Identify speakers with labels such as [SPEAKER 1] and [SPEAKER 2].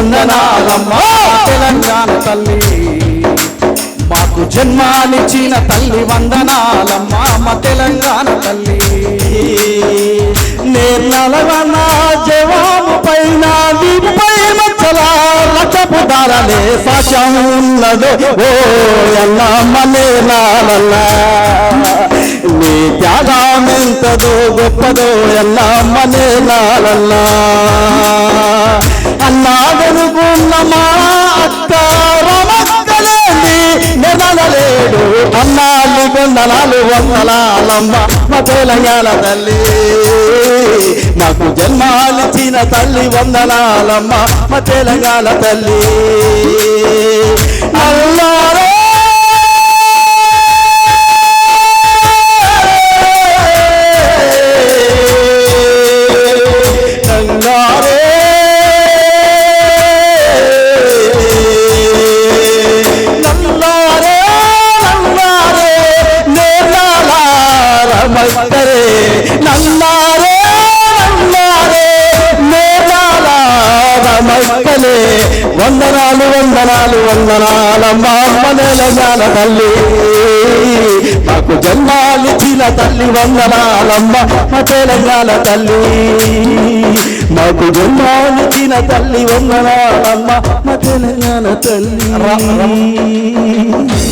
[SPEAKER 1] వందనాలమ్మా తెలంగాణ తల్లి మాకు జన్మానిచ్చిన తల్లి వందనాలమ్మా మా తెలంగాణ తల్లి
[SPEAKER 2] నేర్నలవన జవాము పైన నీపై మచ్చల రచపు దారలే సాక్ష్యం ఉన్నదో ఓ ఎల్లమ్మ నేనాలల్ల నీ త్యాగం ఎంతదో గొప్పదో ఎల్లమ్మ నేనాలల్ల అన్నాగనుకున్న మా అక్క రమక్కలేంది నెనలేడు అన్నాళ్ళు కొందనాలు వందనాలమ్మ మా తెలంగాణ తల్లి మాకు జన్మాలిచ్చిన తల్లి వందనాలమ్మ మా తెలంగాణ తల్లి అల్లారే వందనాలు వందనాలు వందనాలమ్మ తెలంగాణ తల్లి మాకు జన్మాలిచ్చిన తల్లి వందనాలమ్మ మా తెలంగాణ తల్లి మాకు జన్మాలిచ్చిన తల్లి వందనాలమ్మ మా తెలంగాణ తల్లి